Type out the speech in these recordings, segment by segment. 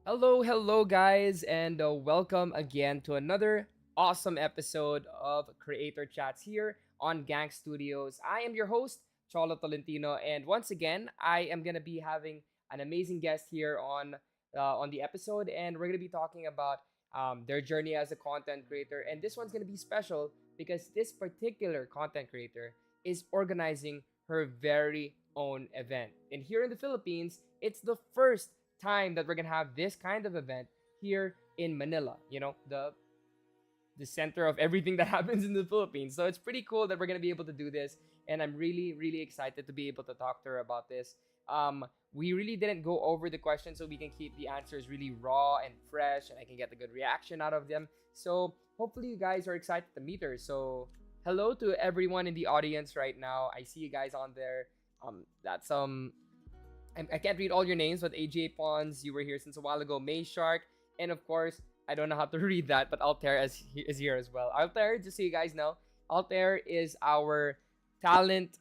Hello, guys, and welcome again to another awesome episode of Creator Chats here on Gank Studios. I am your host, Cholo Tolentino, and once again, I am gonna be having an amazing guest here on the episode, and we're gonna be talking about their journey as a content creator. And this one's gonna be special because this particular content creator is organizing her very own event. And here in the Philippines, it's the first time that we're gonna have this kind of event here in Manila. The center of everything that happens in the Philippines. So it's pretty cool that we're gonna be able to do this, and I'm really excited to be able to talk to her about this. We really didn't go over the questions, so we can keep the answers really raw and fresh, and I can get a good reaction out of them. So hopefully you guys are excited to meet her. So hello to everyone in the audience right now. I see you guys on there. That's I can't read all your names, but AJ Pons, you were here since a while ago. May Shark, and of course, I don't know how to read that, but Altair is here as well. Altair, just so you guys know, Altair is our talent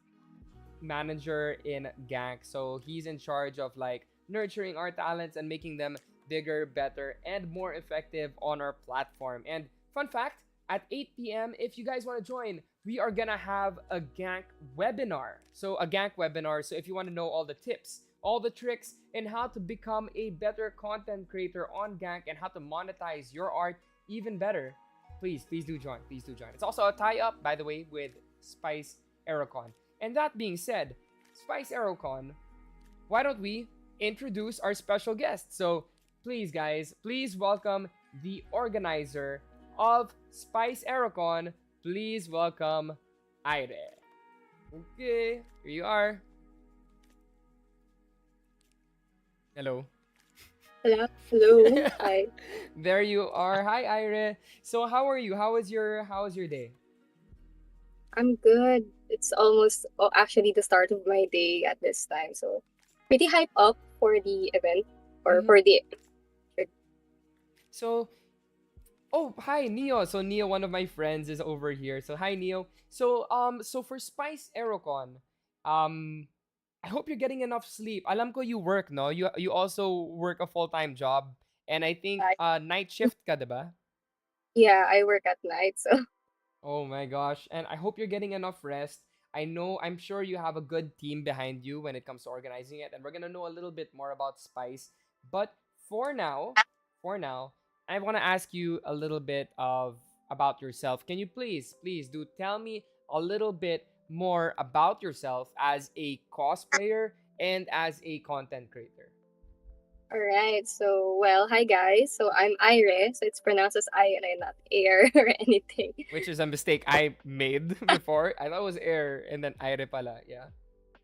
manager in Gank. So he's in charge of like nurturing our talents and making them bigger, better, and more effective on our platform. And fun fact, at 8 p.m., if you guys want to join, we are gonna have a Gank webinar. So a Gank webinar. So if you want to know all the tips, all the tricks, and how to become a better content creator on Gank and how to monetize your art even better, please do join. Please do join. It's also a tie-up, by the way, with Spice EroCon. And that being said, Spice EroCon, why don't we introduce our special guest? So please, guys, please welcome the organizer of Spice EroCon. Please welcome Aire. Okay, here you are. Hello. Hello. Hi. There you are. Hi, Aire. So how are you? How was your day? I'm good. It's almost actually the start of my day at this time. So pretty hype up for the event or Mm-hmm. for the So oh, hi Neo. So Neo, one of my friends, is over here. So hi Neo. So for Spice Aerocon, um I hope you're getting enough sleep. Alam ko you work, no? You also work a full-time job, and I think uh, night shift ka, 'di ba? yeah, I work at night. So Oh my gosh. And I hope you're getting enough rest. I'm sure you have a good team behind you when it comes to organizing it, and we're going to know a little bit more about Spice. But for now, for now, I want to ask you a little bit of about yourself. Can you please do tell me a little bit more about yourself as a cosplayer and as a content creator? all right. So well, hi guys. So I'm Aire. So it's pronounced as Aire, not Air or anything. Which is a mistake I made before. I thought it was air and then aire pala. Yeah.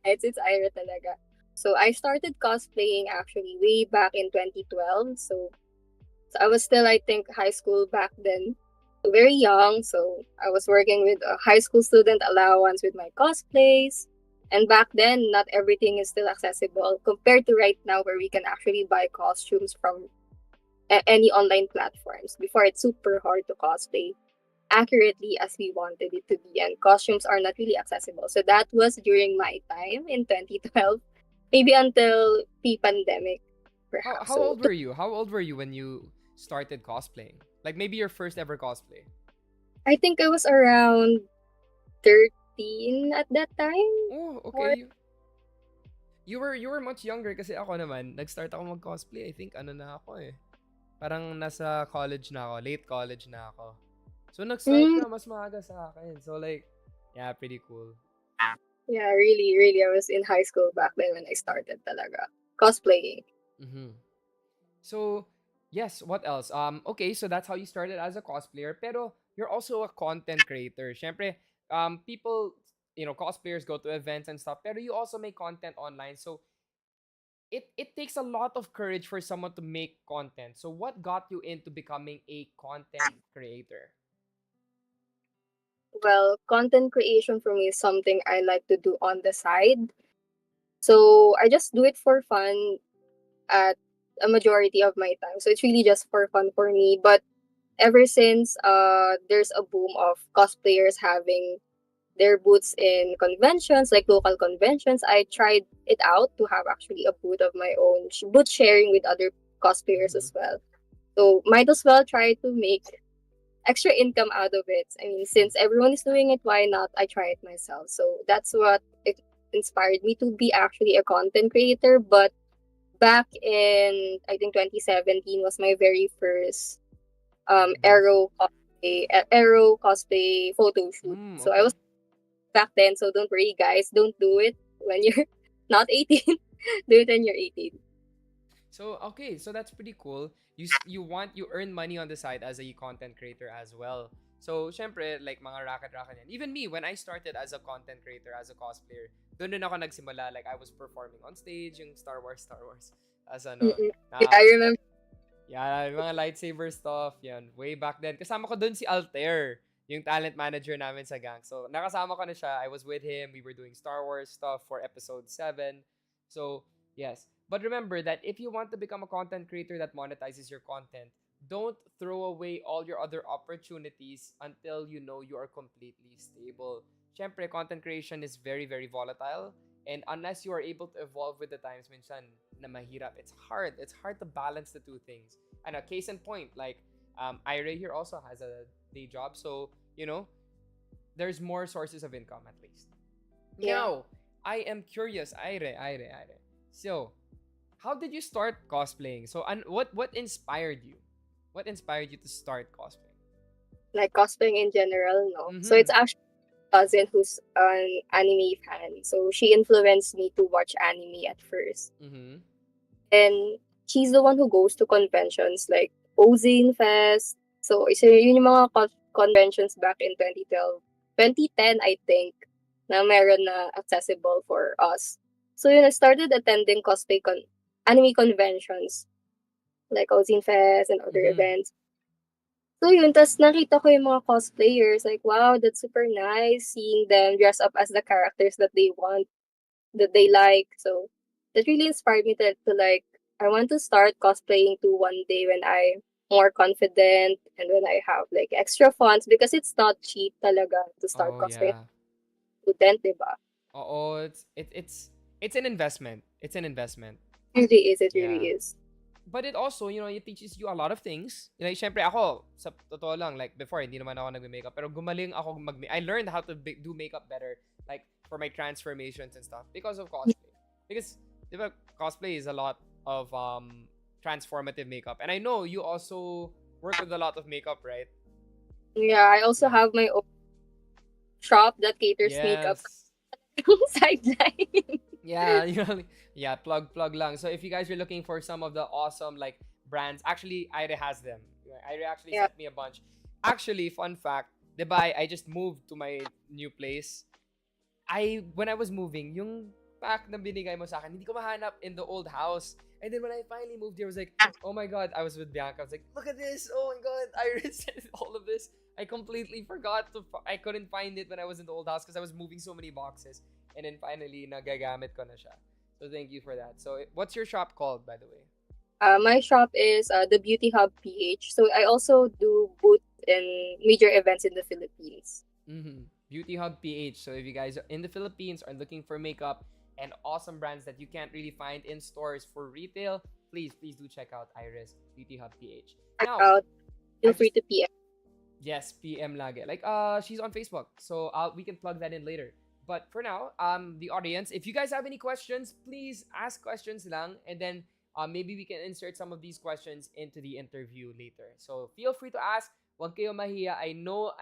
It's Aire talaga. So I started cosplaying actually way back in 2012. So I was still, I think, high school back then. So very young. So I was working with a high school student allowance with my cosplays. And back then, not everything is still accessible compared to right now, where we can actually buy costumes from any online platforms. Before, it's super hard to cosplay accurately as we wanted it to be, and costumes are not really accessible. So that was during my time in 2012, maybe until pre-pandemic, How perhaps. how So old were you? How old were you when you started cosplaying? Like maybe your first ever cosplay. I think I was around 13 at that time. Oh, okay. Or You were much younger kasi ako naman. Nag-start ako mag-cosplay. I think ano na ako eh. Parang nasa college na ako, late college na ako. So nag-start mm, ka mas maaga sa akin. So like, yeah, pretty cool. yeah, really, I was in high school back then when I started talaga cosplaying. Mhm. So, yes, what else? Okay, so that's how you started as a cosplayer, pero you're also a content creator. Syempre, people, cosplayers go to events and stuff, pero you also make content online. So, it takes a lot of courage for someone to make content. So, what got you into becoming a content creator? Well, content creation for me is something I like to do on the side. So I just do it for fun at a majority of my time. So it's really just for fun for me. But ever since there's a boom of cosplayers having their booths in conventions, like local conventions, I tried it out to have actually a booth of my own, booth sharing with other cosplayers Mm-hmm. as well. So might as well try to make extra income out of it. I mean, since everyone is doing it, why not? I try it myself. So that's what it inspired me to be actually a content creator. But back in I think 2017 was my very first Mm-hmm. Aero cosplay photo shoot. Mm, So I okay. was back then. So don't worry, guys. Don't do it when you're not 18. Do it when you're 18. So okay, so that's pretty cool. You earn money on the side as a content creator as well. So syempre like mga racket yan. Even me when I started as a content creator as a cosplayer, doon din ako nagsimula like I was performing on stage yung Star Wars as ano Mm-mm. Yeah, na I remember. yeah, mga lightsaber stuff, yan. Way back then. Kasama ko doon si Altair, yung talent manager namin sa Gank. So, nakasama ko na siya. I was with him. We were doing Star Wars stuff for episode 7. So, yes. But remember that if you want to become a content creator that monetizes your content, don't throw away all your other opportunities until you know you are completely stable. Siyempre, content creation is very, very volatile. And unless you are able to evolve with the times, minsan na mahirap. It's hard. It's hard to balance the two things. And a case in point, like Aire here also has a day job, so there's more sources of income at least. Yeah. Now, I am curious, Aire. So, how did you start cosplaying? So, and what inspired you? What inspired you to start cosplaying? Like cosplaying in general, no. So Mm-hmm. it's actually a cousin who's an anime fan. So she influenced me to watch anime at first. Mm-hmm. And she's the one who goes to conventions like Ozine Fest. So isa yun yung mga conventions back in 2012. 2010, I think, na meron na accessible for us. So yun, I started attending anime conventions like Ozine Fest and other Mm-hmm. events. So yun, tas nakita ko yung mga cosplayers, like, wow, that's super nice seeing them dress up as the characters that they want, that they like. So that really inspired me to like, I want to start cosplaying too one day when I'm more confident and when I have like extra funds because it's not cheap talaga to start Oh cosplaying yeah. student, diba? Oh, it's an investment. It's an investment. It really is, it really Yeah. is. But it also, it teaches you a lot of things. Like, syempre ako, sa totoo lang, like, before, hindi naman ako nagme-makeup. Pero gumaling ako I learned how to do makeup better, like, for my transformations and stuff because of cosplay. Because, di ba, cosplay is a lot of transformative makeup. And I know you also work with a lot of makeup, right? Yeah, I also Yeah. have my own shop that caters makeup Yes. sideline. Yeah, yeah, plug lang. So if you guys are looking for some of the awesome like brands, actually Aire has them. Aire actually Yeah. sent me a bunch. Actually, fun fact, diba I just moved to my new place. When I was moving, yung pack na binigay mo sa akin, hindi ko mahanap in the old house. And then when I finally moved here, I was like, oh my god, I was with Bianca. I was like, look at this. Oh my god, Iris sent all of this. I completely forgot I couldn't find it when I was in the old house because I was moving so many boxes. And then finally, nagagamit ko na siya. So thank you for that. So what's your shop called, by the way? My shop is the Beauty Hub PH. So I also do booth in major events in the Philippines. Mm-hmm. Beauty Hub PH. So if you guys are in the Philippines are looking for makeup and awesome brands that you can't really find in stores for retail, please do check out Iris Beauty Hub PH. Check Now, out. I Feel free just to PM. yes, PM lagi. Like she's on Facebook. So we can plug that in later. But for now, the audience, if you guys have any questions, please ask questions lang and then maybe we can insert some of these questions into the interview later. So feel free to ask. Huwag kayo mahiya. I know,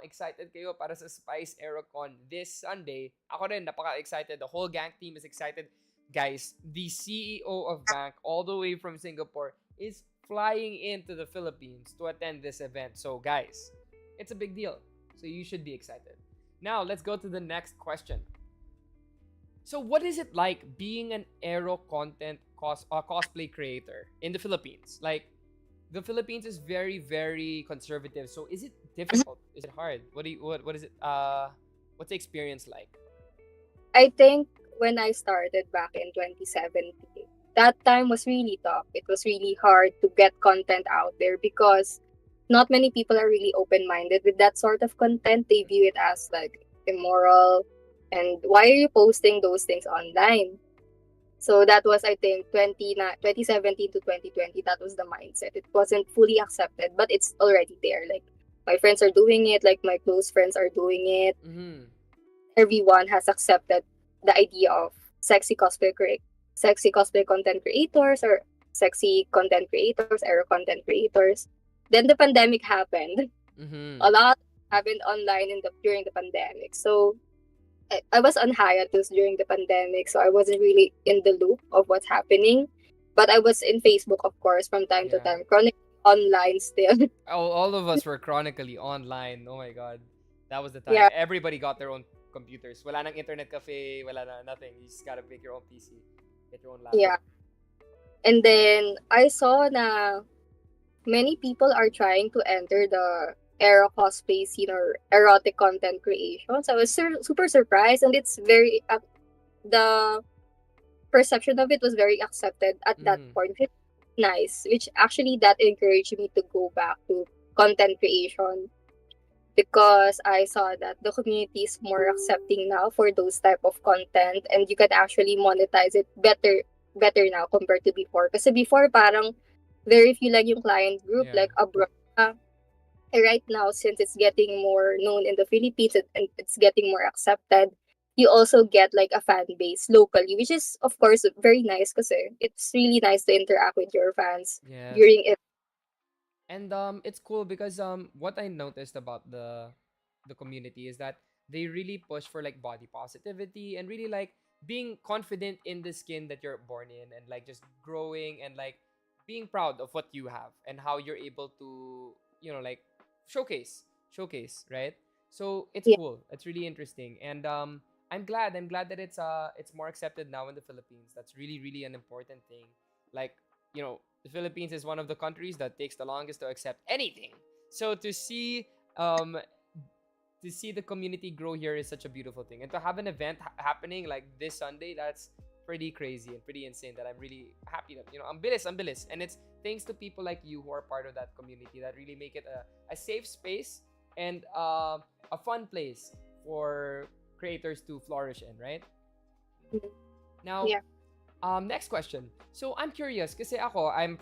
excited kayo para sa Spice EroCon this Sunday. Ako rin, napaka-excited. The whole Gank team is excited. Guys, the CEO of Gank, all the way from Singapore, is flying into the Philippines to attend this event. So, guys, it's a big deal. So, you should be excited. Now, let's go to the next question. So, what is it like being an Aero content cosplay creator in the Philippines? Like, the Philippines is very, very conservative. So, is it difficult? Is it hard? What is it? What's the experience like? I think when I started back in 2017, that time was really tough. It was really hard to get content out there because not many people are really open minded with that sort of content. They view it as like immoral. And why are you posting those things online? So that was, I think, 2017 to 2020. That was the mindset. It wasn't fully accepted, but it's already there. Like, my friends are doing it, like, my close friends are doing it. Mm-hmm. Everyone has accepted the idea of sexy cosplay content creators, or sexy content creators, aero content creators. Then the pandemic happened. Mm-hmm. A lot happened online during the pandemic. So I was on hiatus during the pandemic, so I wasn't really in the loop of what's happening. But I was in Facebook, of course, from time to Yeah. time, chronically online still. All of us were chronically online. Oh my god. That was the time. Yeah, Everybody got their own computers. Wala nang internet cafe, wala na nothing. You just gotta make your own PC. Get your own yeah. laptop. And then I saw na many people are trying to enter the era cosplay scene or erotic content creation. So I was super surprised, and it's very the perception of it was very accepted at that Mm-hmm. point. It's nice, which actually that encouraged me to go back to content creation, because I saw that the community is more accepting now for those type of content, and you can actually monetize it better now compared to before. Kasi before parang very few lang yung client group, Yeah. like abroad. Right now, since it's getting more known in the Philippines, and it's getting more accepted, you also get like a fan base locally, which is of course very nice, because it's really nice to interact with your fans Yes. during it. And it's cool because what I noticed about the community is that they really push for like body positivity and really like being confident in the skin that you're born in, and like just growing and like being proud of what you have and how you're able to, like showcase, right? So it's Yeah. cool. It's really interesting. And I'm glad that it's more accepted now in the Philippines. That's really really an important thing. Like, the Philippines is one of the countries that takes the longest to accept anything. So um to see the community grow here is such a beautiful thing, and to have an event happening like this Sunday, that's pretty crazy and pretty insane. That I'm really happy that, I'm bilis, and it's thanks to people like you who are part of that community that really make it a safe space and a fun place for creators to flourish in, right? Mhm. Now, Yeah. next question. So I'm curious kasi I'm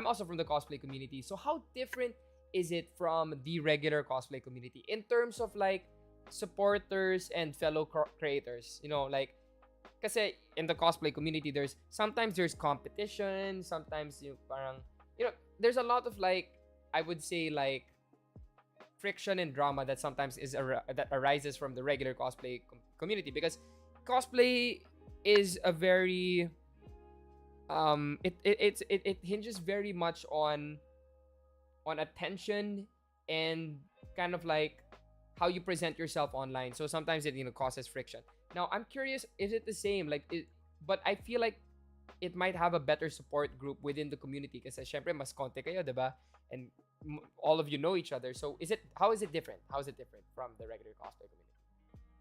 also from the cosplay community. So how different is it from the regular cosplay community in terms of like supporters and fellow creators? Like kasi in the cosplay community there's competition, sometimes parang there's a lot of like, I would say, like friction and drama that sometimes that arises from the regular cosplay community, because cosplay is a very it hinges very much on attention and kind of like how you present yourself online. So sometimes it causes friction. Now I'm curious, is it the same? But I feel like it might have a better support group within the community kasi syempre mas konti kayo, 'di ba? And all of you know each other. So how is it different? How is it different from the regular cosplay community?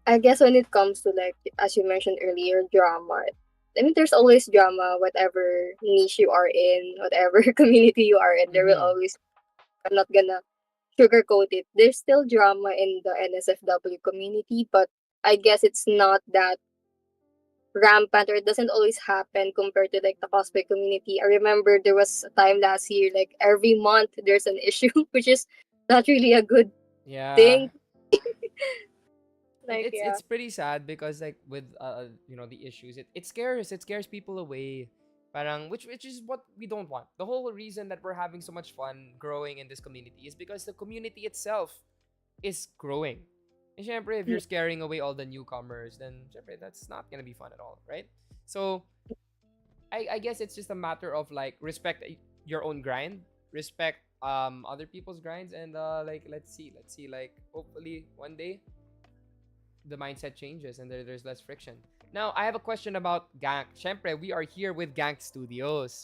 I guess when it comes to, like, as you mentioned earlier, drama. I mean, there's always drama, whatever niche you are in, whatever community you are in. There will Mm-hmm. always. I'm not gonna sugarcoat it. There's still drama in the NSFW community, but I guess it's not that rampant, or it doesn't always happen compared to like the cosplay community. I remember there was a time last year, like every month there's an issue, which is not really a good Yeah. thing. it, Like, it's yeah. it's pretty sad because like with the issues, it scares people away, parang which is what we don't want. The whole reason that we're having so much fun growing in this community is because the community itself is growing. And syempre, if you're Mm. scaring away all the newcomers, then syempre that's not gonna be fun at all, right? So I guess it's just a matter of like respect your own grind, respect other people's grinds, and like let's see, like hopefully one day the mindset changes and there's less friction. Now, I have a question about Gank. Syempre, we are here with Gank Studios.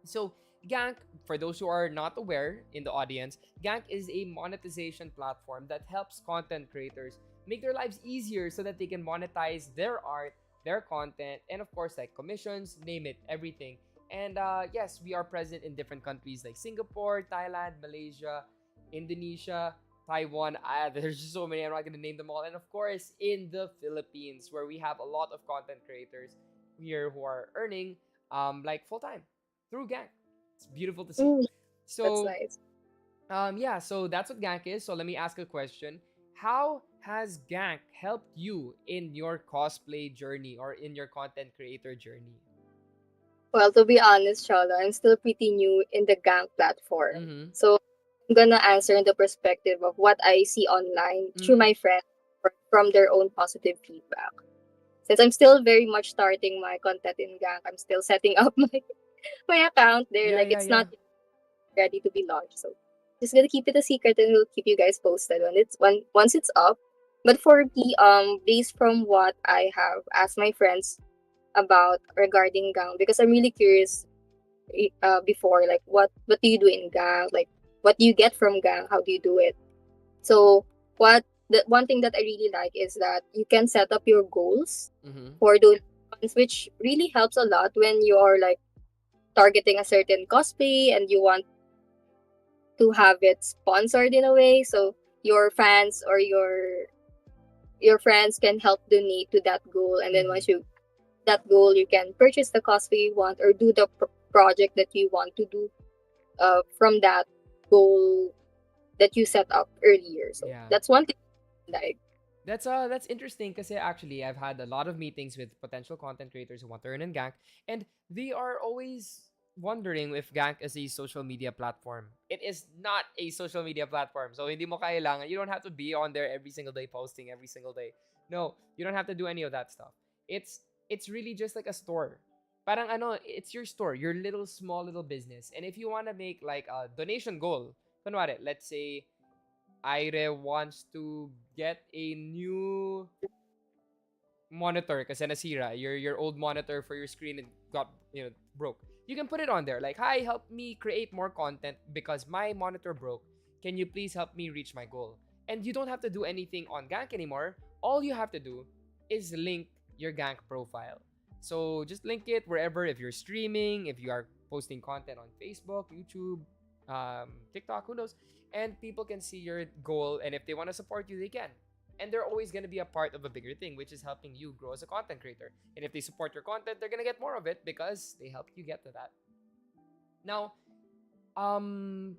So, Gank, for those who are not aware in the audience, Gank is a monetization platform that helps content creators make their lives easier so that they can monetize their art, their content, and of course, like commissions, name it, everything. And yes, we are present in different countries like Singapore, Thailand, Malaysia, Indonesia, Taiwan. There's just so many. I'm not going to name them all. And of course, in the Philippines, where we have a lot of content creators. here who are earning like full time through Gank. It's beautiful to see. Mm, that's So nice. yeah, so that's what Gank is. So let me ask a question. How has Gank helped you in your cosplay journey or in your content creator journey? Well, to be honest, Shala, I'm still pretty new in the Gank platform. Mm-hmm. So I'm gonna answer in the perspective of what I see online through Mm-hmm. my friends or from their own positive feedback. Since I'm still very much starting my content in Gank, I'm still setting up my account there. Yeah, Like yeah, it's yeah. not ready to be launched. So just gonna keep it a secret and we'll keep you guys posted when once it's up. But for me, based from what I have asked my friends about regarding Gang, because I'm really curious before, like what do you do in Gang, like what do you get from Gang, how do you do it? So what the one thing that I really like is that you can set up your goals Mm-hmm. for those ones, which really helps a lot when you're like targeting a certain cosplay and you want to have it sponsored in a way, so your fans or your friends can help donate to that goal, and then Mm-hmm. once you that goal you can purchase the cosplay you want or do the project that you want to do from that goal that you set up earlier. So Yeah. that's one thing like. That's interesting because actually I've had a lot of meetings with potential content creators who want to earn in Gank, and they are always wondering if Gank is a social media platform. It is not a social media platform. So hindi mo kailangan, you don't have to be on there every single day posting every single day. No, you don't have to do any of that stuff. It's really just like a store. Parang ano, it's your store, your little small little business. And if you want to make like a donation goal, kunwari, let's say Aire wants to get a new monitor kasi nasira. Your old monitor for your screen and got, broke. You can put it on there like, "Hi, help me create more content because my monitor broke. Can you please help me reach my goal?" And you don't have to do anything on Gank anymore. All you have to do is link your Gank profile. So just link it wherever, if you're streaming, if you are posting content on Facebook, YouTube, TikTok, who knows, and people can see your goal, and if they want to support you, they can. And they're always going to be a part of a bigger thing, which is helping you grow as a content creator. And if they support your content, they're going to get more of it because they helped you get to that. Now, um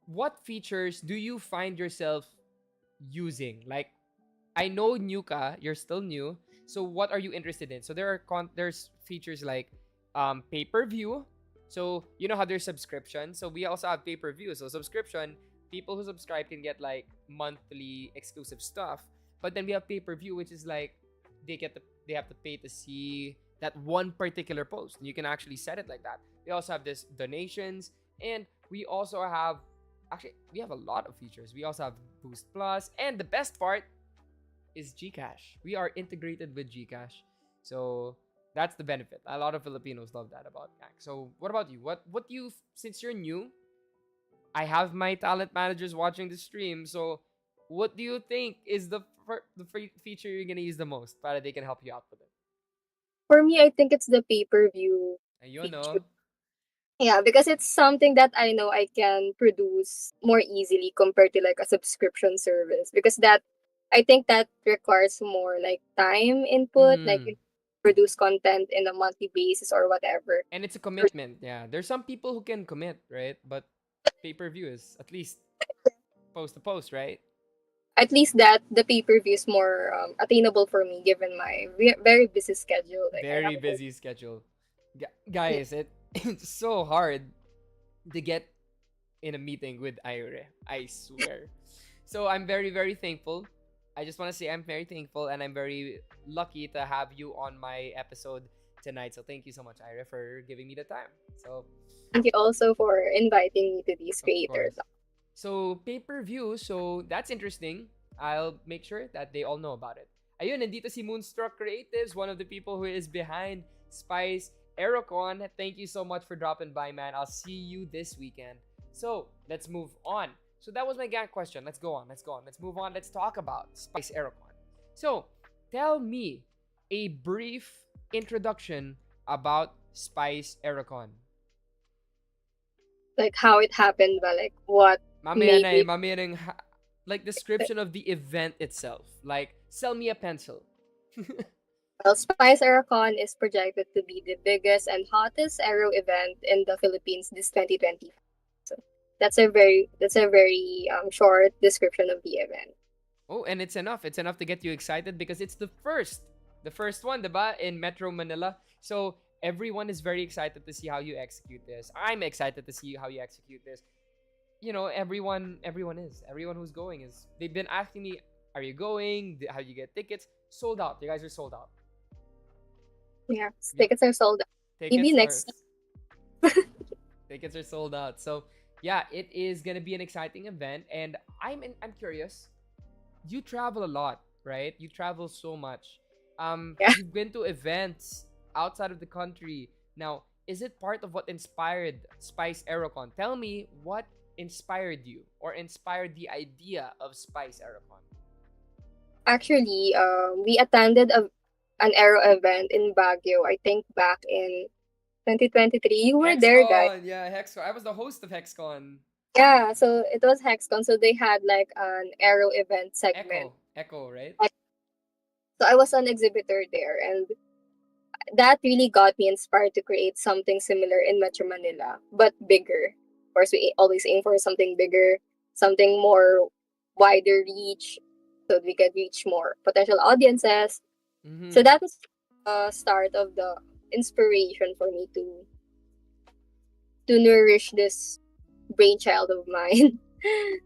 what features do you find yourself using? Like, I know new ka, you're still new. So what are you interested in? So there's features like pay-per-view. So you know how there's subscription. So we also have pay-per-view. So subscription, people who subscribe can get like monthly exclusive stuff. But then we have pay-per-view, which is like they have to pay to see that one particular post. You can actually set it like that. We also have this donations, and we also have actually we have a lot of features. We also have Boost Plus, and the best part is Gcash. We are integrated with Gcash. So that's the benefit. A lot of Filipinos love that about Gank. So what about you? What do you, since you're new, I have my talent managers watching the stream. So what do you think is the feature you're gonna use the most para they can help you out with it? For me, I think it's the pay-per-view Ayun, feature. no? Yeah, because it's something that I know I can produce more easily compared to like a subscription service. Because that I think that requires more like time input, like Mm-hmm. you produce content in a monthly basis or whatever. And it's a commitment. Yeah, there's some people who can commit, right? But pay-per-view is at least post to post, right? At least that the pay-per-view is more attainable for me given my very busy schedule. Like I Very have a whole busy schedule. yeah. Guys, it's so hard to get in a meeting with Aire. I swear. So I'm very, very thankful. I just want to say I'm very thankful and I'm very lucky to have you on my episode tonight. So thank you so much, Aire, for giving me the time. So, Thank you also for inviting me to these of creators. course. So, pay-per-view. So, that's interesting. I'll make sure that they all know about it. Ayun, nandito si Moonstruck Creatives, one of the people who is behind Spice EroCon. Thank you so much for dropping by, man. I'll see you this weekend. So, let's move on. So, that was my gang question. Let's go on. Let's go on. Let's move on. Let's talk about Spice EroCon. So, tell me a brief introduction about Spice EroCon. Like how it happened, but like what Mamaya made na me mamaya ng like description of the event itself. Like, sell me a pencil. Well, Spice EroCon is projected to be the biggest and hottest aero event in the Philippines this 2025. So that's a very short description of the event. Oh, and it's enough. It's enough to get you excited because it's the first one, diba, in Metro Manila. So everyone is very excited to see how you execute this. I'm excited to see how you execute this. Everyone who's going is. They've been asking me, "Are you going? How do you get tickets?" Sold out. You guys are sold out. Yeah, Yep, tickets are sold out. Maybe tickets are next. tickets are sold out. So yeah, it is gonna be an exciting event, and I'm curious. You travel a lot, right? You travel so much. Yeah. You've been to events outside of the country. Now, is it part of what inspired Spice EroCon? Tell me what inspired you or inspired the idea of Spice EroCon. Actually, we attended an aero event in Baguio. I think back in 2023. You were there, guys. HexCon, yeah, HexCon. I was the host of HexCon. Yeah, so it was HexCon. So they had like an aero event segment. Echo, right? So I was an exhibitor there, and that really got me inspired to create something similar in Metro Manila, but bigger. Of course, we always aim for something bigger, something more wider reach, so we could reach more potential audiences. So Mm-hmm. that was the start of the inspiration for me to nourish this brainchild of mine.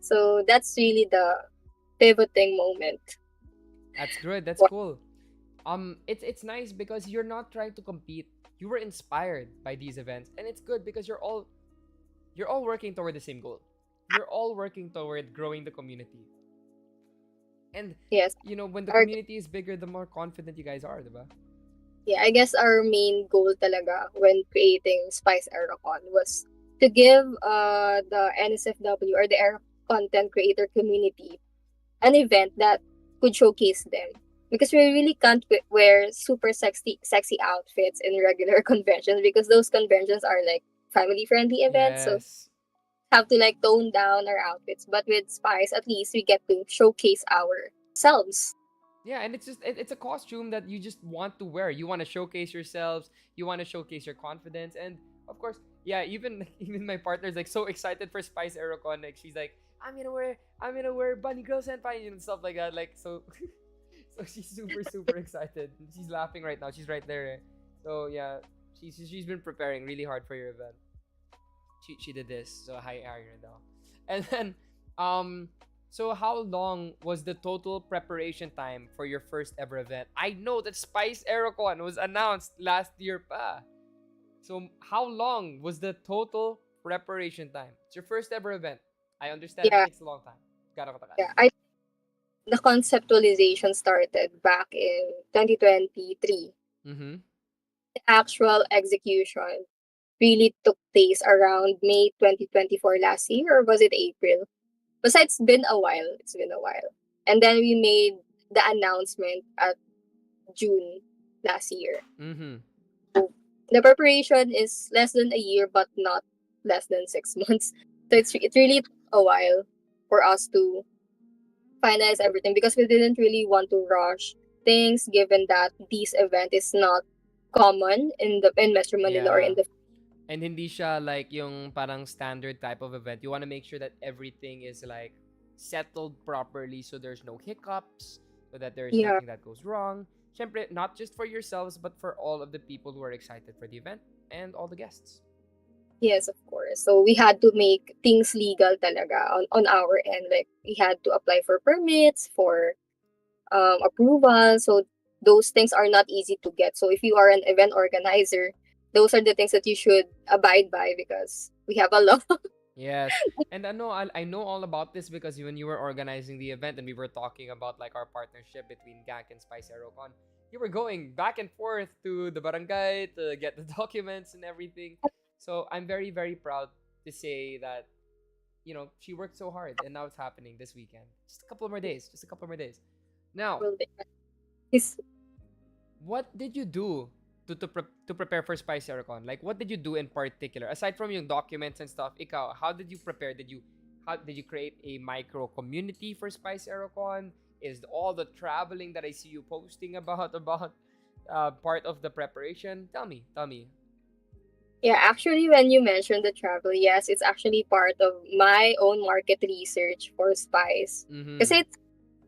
So that's really the pivoting moment. That's good. That's cool. It's nice because you're not trying to compete. You were inspired by these events, and it's good because you're all working toward the same goal. You're all working toward growing the community. And Yes, when the our community is bigger, the more confident you guys are, diba? yeah, I guess our main goal talaga when creating Spice Aerocon was to give the NSFW or the air content creator community an event that could showcase them. Because we really can't wear super sexy outfits in regular conventions because those conventions are like family friendly events. So Yes. have to like tone down our outfits. But with Spice, at least we get to showcase ourselves. Yeah, and it's a costume that you just want to wear. You want to showcase yourselves. You want to showcase your confidence, and of course, yeah. Even even my partner's like so excited for Spice Aerocon. Like she's like, I'm gonna wear bunny girl senpai and stuff like that. Like so, so she's super excited. She's laughing right now. She's right there. So yeah, she's been preparing really hard for your event. She did this. So hi Aire though. And then so how long was the total preparation time for your first ever event? I know that Spice EroCon was announced last year pa. So how long was the total preparation time? It's your first ever event. I understand it Yeah, takes a long time. Gara katagal. yeah. The conceptualization started back in 2023. Mm-hmm. The actual execution really took place around May 2024 last year, or was it April? Besides, it's been a while. It's been a while. And then we made the announcement at June last year. Mm-hmm. The preparation is less than a year, but not less than 6 months. So it really took a while for us to finalize everything because we didn't really want to rush things given that this event is not common in Metro Manila or in Yeah. the And hindi siya like yung parang standard type of event. You want to make sure that everything is like settled properly so there's no hiccups, so that there's yeah. nothing that goes wrong. Syempre, not just for yourselves, but for all of the people who are excited for the event and all the guests. Yes, of course. So we had to make things legal talaga on our end. Like we had to apply for permits, for approval. So those things are not easy to get. So if you are an event organizer, those are the things that you should abide by because we have a law. Yes. And I know all about this because when you were organizing the event and we were talking about like our partnership between Gank and Spice EroCon, you were going back and forth to the barangay to get the documents and everything. So I'm very proud to say that she worked so hard and now it's happening this weekend. Just a couple more days. Just a couple more days. Now, Well, it's- what did you do to prepare for Spice EroCon? Like, what did you do in particular aside from yung documents and stuff? Ikaw, how did you prepare? Did you create a micro community for Spice EroCon? Is all the traveling that I see you posting about part of the preparation? Tell me. Yeah, actually, when you mentioned the travel, yes, it's actually part of my own market research for Spice. Because Mm-hmm. it's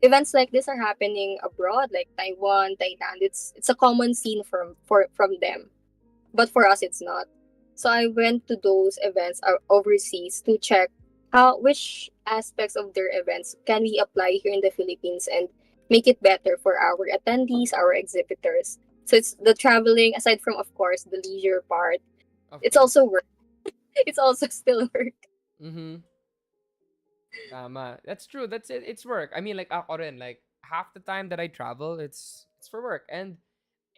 events like this are happening abroad, like Taiwan, Thailand. It's a common scene from them, but for us, it's not. So I went to those events overseas to check how which aspects of their events can we apply here in the Philippines and make it better for our attendees, our exhibitors. So it's the traveling, aside from of course the leisure part. Of It's course. also work. It's also still work. Mm-hmm. Tama. That's true. That's it. It's work. I mean, like ako rin, like half the time that I travel, it's for work, and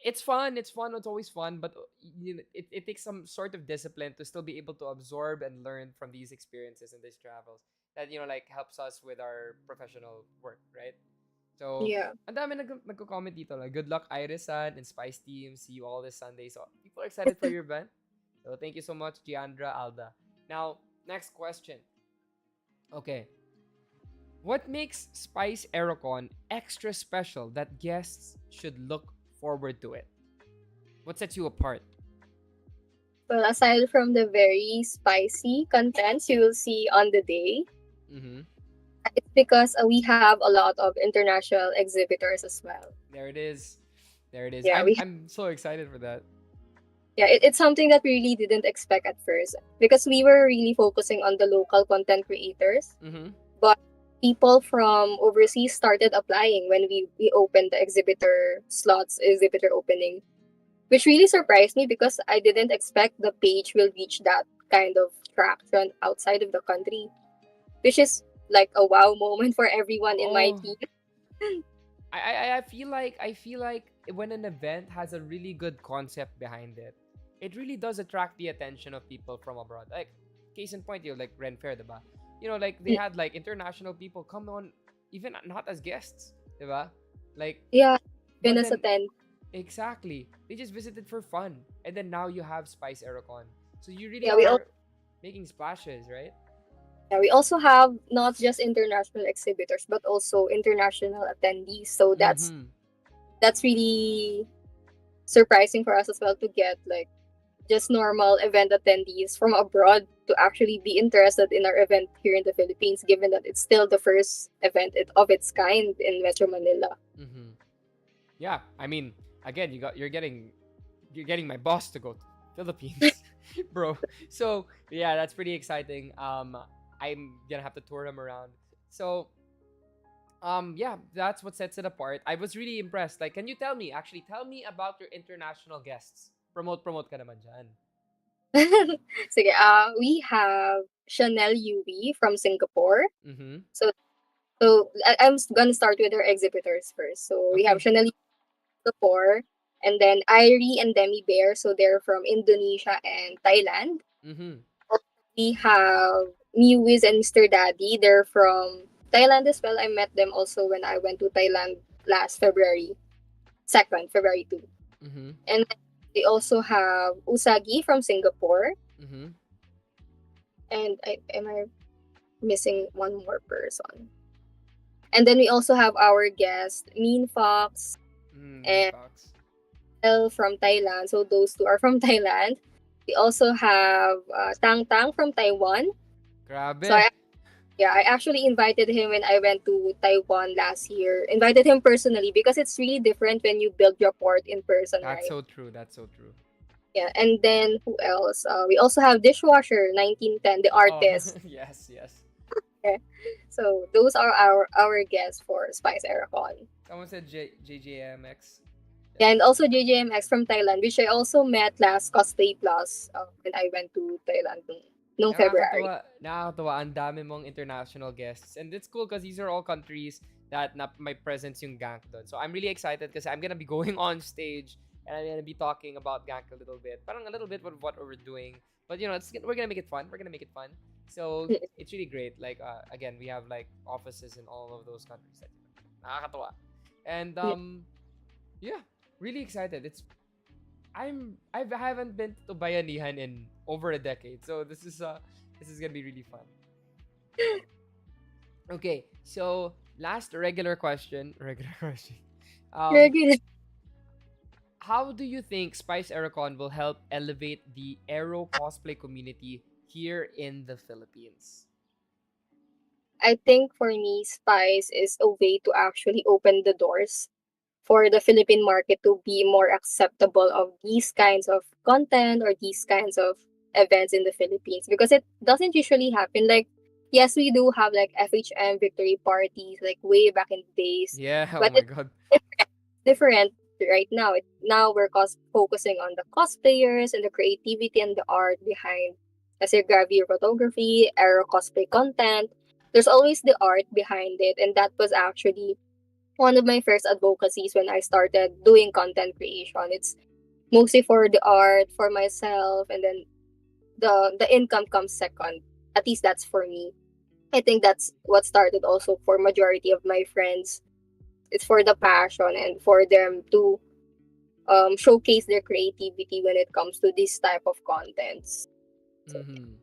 it's fun. It's fun. It's always fun, but it takes some sort of discipline to still be able to absorb and learn from these experiences and these travels. That like helps us with our professional work, right? So, Yeah. ang dami nagko-comment dito. Like, good luck, Iris-san and Spice team. See you all this Sunday. So, people are excited for your event. So, thank you so much, Giandra Alda. Now, next question. Okay. What makes Spice EroCon extra special that guests should look forward to it? What sets you apart? Well, aside from the very spicy contents you will see on the day, Mm-hmm. it's because we have a lot of international exhibitors as well. There it is. There it is. Yeah, I'm so excited for that. it's something that we really didn't expect at first because we were really focusing on the local content creators, Mm-hmm. but people from overseas started applying when we opened the exhibitor slots, exhibitor opening, which really surprised me because I didn't expect the page will reach that kind of traction outside of the country, which is like a wow moment for everyone in my Oh, team. I feel like when an event has a really good concept behind it, it really does attract the attention of people from abroad. Like case in point, like Ren Fair, diba? Like they had like international people come on, even not as guests, diba? Like, Yeah, but Venus then attend. exactly, they just visited for fun, and then now you have Spice EroCon, so you really Yeah, we are making splashes, right? Yeah, we also have not just international exhibitors but also international attendees. So Mm-hmm. that's really surprising for us as well to get like just normal event attendees from abroad to actually be interested in our event here in the Philippines, given that it's still the first event of its kind in Metro Manila. Mm-hmm. Yeah, I mean, again, you're getting my boss to go to Philippines, bro. So yeah, that's pretty exciting. I'm gonna have to tour them around. So yeah, that's what sets it apart. I was really impressed. Like, can you tell me? Actually, tell me about your international guests. Promote ka naman dyan. Sige, we have Chanel UV from Singapore. Mm-hmm. So I'm gonna start with our exhibitors first. So we have Okay. Chanel Singapore, and then Aire and Demi Bear. So they're from Indonesia and Thailand. Mm-hmm. We have Miwiz and Mr. Daddy. They're from Thailand as well. I met them also when I went to Thailand last February 2nd, February 2. Mm-hmm. And then we also have Usagi from Singapore. Mm-hmm. And am I missing one more person? And then we also have our guest, Mean Fox Mean and Fox. Elle from Thailand. So those two are from Thailand. We also have Tang Tang from Taiwan. So Grabe. I actually invited him when I went to Taiwan last year. Invited him personally because it's really different when you build rapport in person, That's right? so true. That's so true. Yeah. And then who else? We also have Dishwasher 1910, the Oh, artist. yes, yes. Okay. So those are our guests for Spice EroCon. Someone said JJMX. Yeah, Yeah. and also JJMX from Thailand, which I also met last Cosplay Plus when I went to Thailand nung February. Nakakatawa. Ang dami mong international guests. And it's cool because these are all countries that my presence yung Gank doon. So I'm really excited because I'm gonna be going on stage and I'm gonna be talking about Gank a little bit. Parang a little bit of what we're doing. But we're gonna make it fun. We're gonna make it fun. So it's really great. Like again, we have like offices in all of those countries. Nakakatawa. And yeah, really excited. I haven't been to Bayanihan in over a decade, so this is gonna be really fun. Okay, so last regular question, regular question. Um, Regular. how do you think Spice EroCon will help elevate the Aero cosplay community here in the Philippines? I think for me, Spice is a way to actually open the doors for the Philippine market to be more acceptable of these kinds of content or these kinds of events in the Philippines, because it doesn't usually happen. Like, yes, we do have like FHM victory parties like way back in the days, Yeah, oh but my it's god. different right now. Now we're focusing on the cosplayers and the creativity and the art behind, as a gravity photography, aero cosplay content. There's always the art behind it, and that was actually one of my first advocacies when I started doing content creation. It's mostly for the art, for myself, and then the income comes second. At least that's for me. I think that's what started also for majority of my friends. It's for the passion and for them to showcase their creativity when it comes to this type of contents. So Mm-hmm.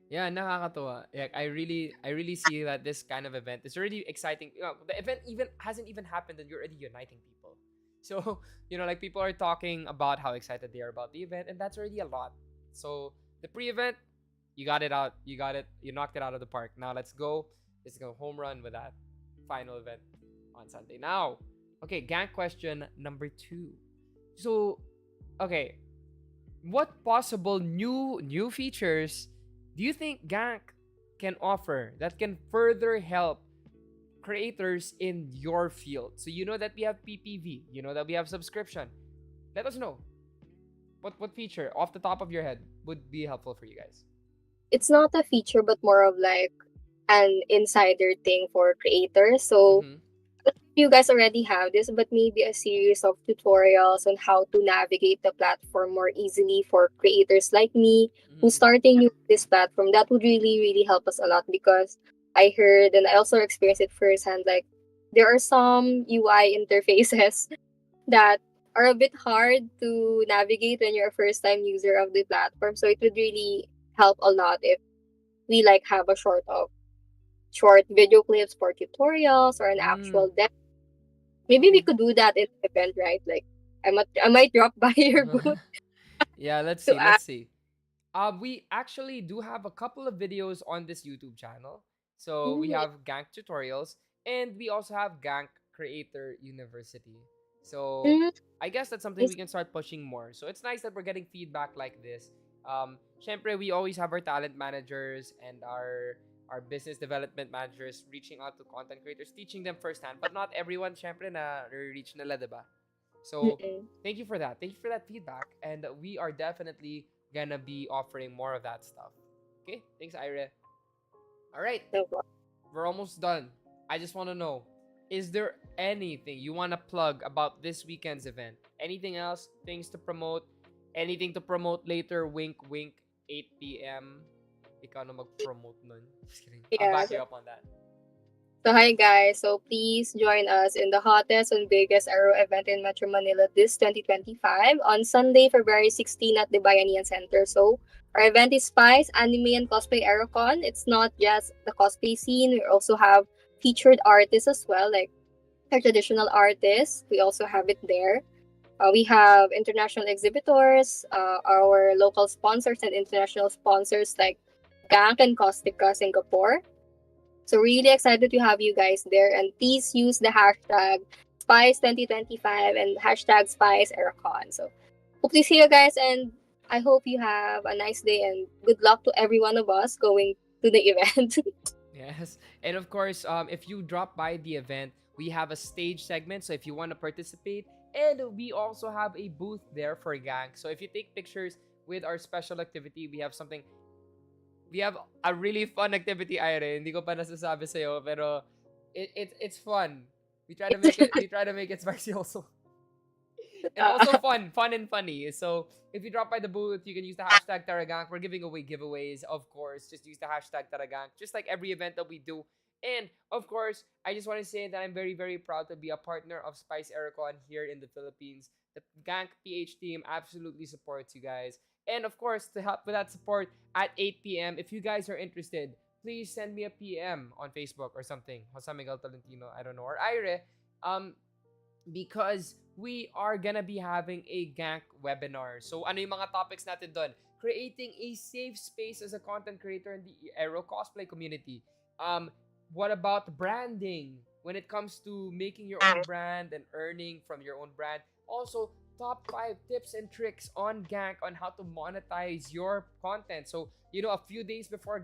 Yeah, nakakatuwa. Like I really see that this kind of event is already exciting. The event even hasn't even happened and you're already uniting people. So, like people are talking about how excited they are about the event and that's already a lot. So, the pre-event, you got it out. You got it. You knocked it out of the park. Now let's go. Let's go home run with that final event on Sunday. Now, okay, gang question number 2. So, okay, what possible new features do you think Gank can offer that can further help creators in your field? So you know that we have PPV, you know that we have subscription. Let us know what feature off the top of your head would be helpful for you guys. it's not a feature, but more of like an insider thing for creators. So Mm-hmm. you guys already have this, but maybe a series of tutorials on how to navigate the platform more easily for creators like me who's Mm-hmm. starting new this platform. That would really, really help us a lot, because I heard and I also experienced it firsthand. Like, there are some UI interfaces that are a bit hard to navigate when you're a first time user of the platform. So it would really help a lot if we like have a short video clips for tutorials or an Mm. actual demo. Maybe we Okay. could do that in the event, right? Like, I might drop by your booth Yeah, let's to see. ask. Let's see. We actually do have a couple of videos on this YouTube channel. So we Mm, have Gank tutorials and we also have Gank Creator University. So mm, I guess that's something I we can start pushing more. So it's nice that we're getting feedback like this. Syempre, we always have our talent managers and our business development managers reaching out to content creators, teaching them firsthand. But not everyone, syempre, na reach nila, diba? So mm-mm. thank you for that. Thank you for that feedback. And we are definitely gonna be offering more of that stuff. Okay, thanks, Aire. All right, No problem. we're almost done. I just want to know, is there anything you want to plug about this weekend's event? Anything else? Things to promote? Anything to promote later? Wink, wink. 8 p.m. Ikaw na mag-promote nun. Just kidding. I'll Yeah. back you up on that. So hi guys. So please join us in the hottest and biggest Aero event in Metro Manila this 2025 on Sunday, February 16 at the Bayanihan Center. So our event is Spice Anime and Cosplay EroCon. It's not just the cosplay scene. We also have featured artists as well, like our traditional artists. We also have it there. We have international exhibitors, our local sponsors and international sponsors like Gank and Costica Singapore. So really excited to have you guys there, and please use the hashtag Spice2025 and hashtag Spice EroCon. So hope to see you guys, and I hope you have a nice day and good luck to every one of us going to the event. Yes. And of course, if you drop by the event, we have a stage segment. So if you want to participate, and we also have a booth there for Gank. So if you take pictures with our special activity, we have a really fun activity, Irene. Hindi ko pa nasasabi sa'yo, pero it's fun. We try to make it spicy also. And also uh, fun and funny. So if you drop by the booth, you can use the hashtag Taragank. We're giving away giveaways, of course. Just use the hashtag Taragank, just like every event that we do. And of course, I just want to say that I'm very, very proud to be a partner of Spice EroCon here in the Philippines. The Gank PH team absolutely supports you guys. And of course, to help with that support at 8 p.m., if you guys are interested, please send me a PM on Facebook or something. Jose Miguel Tolentino, I don't know, or Aire. Um, because we are gonna be having a Gank webinar. So ano yung mga topics natin doon? Creating a safe space as a content creator in the Aero cosplay community. Um, what about branding? When it comes to making your own brand and earning from your own brand. Also, top 5 tips and tricks on Gank on how to monetize your content. So, a few days before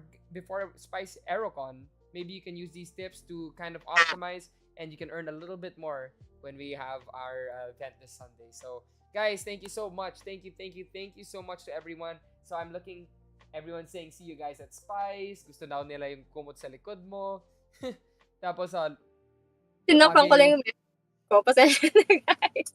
Spice EroCon, maybe you can use these tips to kind of optimize and you can earn a little bit more when we have our event this Sunday. So, guys, thank you so much. Thank you so much to everyone. So, I'm looking, everyone saying, see you guys at Spice. Gusto daw nila yung kumot sa likod mo. Tapos, Sinokang ko Kage lang yung... yung message ko. Pasensya na, guys.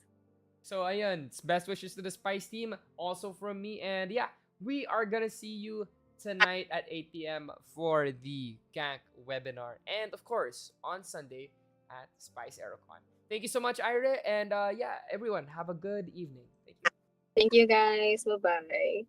So, ayun. Best wishes to the Spice team. Also from me. And yeah, we are gonna see you tonight at 8 p.m. for the Gank webinar. And of course, on Sunday at Spice EroCon. Thank you so much, Aire. And yeah, everyone, have a good evening. Thank you. Thank you, guys. Bye-bye.